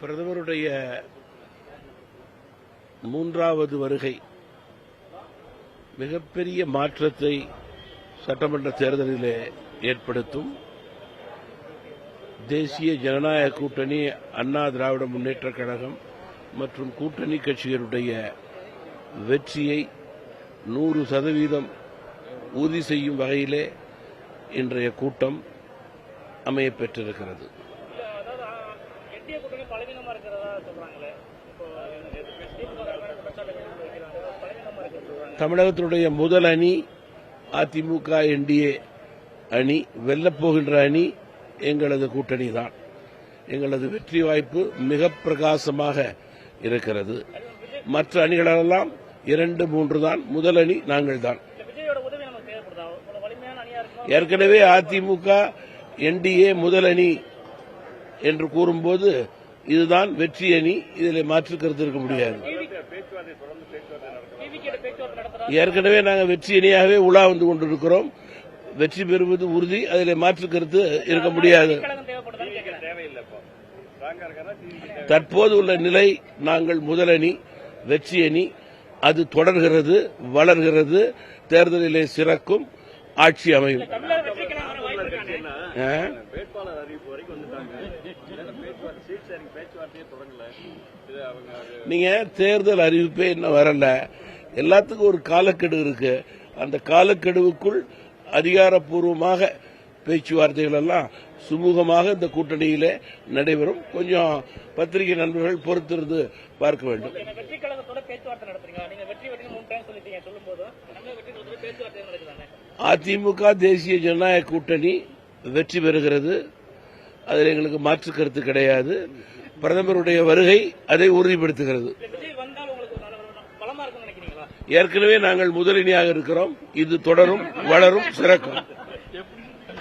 பிரதமருடைய மூன்றாவது வருகை மிகப்பெரிய மாற்றத்தை சட்டமன்ற தேர்தலிலே ஏற்படுத்தும். தேசிய ஜனநாயக கூட்டணி, அண்ணா திராவிட முன்னேற்றக் கழகம் மற்றும் கூட்டணி கட்சிகளுடைய வெற்றியை 100% உறுதி செய்யும் வகையிலே இன்றைய கூட்டம் அமையப்பெற்றிருக்கிறது. தமிழகத்தினுடைய முதல் அணி அதிமுக என்டிஏ அணி, வெல்லப்போகின்ற அணி எங்களது கூட்டணி தான். எங்களது வெற்றி வாய்ப்பு மிக பிரகாசமாக இருக்கிறது. மற்ற அணிகளெல்லாம் 2-3 தான். முதல் அணி நாங்கள் தான். ஏற்கனவே அதிமுக என்டிஏ முதல் அணி என்று கூறும்போது இதுதான் வெற்றி அணி. இதில் மாற்று கருத்து இருக்க முடியாது. ஏற்கனவே நாங்கள் வெற்றி அணியாகவே உலா வந்து கொண்டிருக்கிறோம். வெற்றி பெறுவது உறுதி. அதில் மாற்று கருத்து இருக்க முடியாது. தற்போது உள்ள நிலை நாங்கள் முதல் அணி, வெற்றி அணி. அது தொடர்கிறது, வளர்கிறது. தேர்தலிலே சிறக்கும், ஆட்சி அமையும். நீங்க தேர்தல் அறிவிப்பே இன்னும் வரல. எல்லாத்துக்கும் ஒரு காலக்கெடு இருக்கு. அந்த காலக்கெடுவுக்குள் அதிகாரப்பூர்வமாக பேச்சுவார்த்தைகள் எல்லாம் சுமூகமாக இந்த கூட்டணியிலே நடைபெறும். கொஞ்சம் பத்திரிகை நண்பர்கள் பொறுத்திருந்து பார்க்க வேண்டும். அதிமுக தேசிய ஜனநாயக கூட்டணி வெற்றி பெறுகிறது. அதில் எங்களுக்கு மாற்று கருத்து கிடையாது. பிரதமருடைய வருகை அதை உறுதிப்படுத்துகிறது. ஏற்கனவே நாங்கள் முதலணியாக இருக்கிறோம். இது தொடரும், வளரும், சிறக்கும்.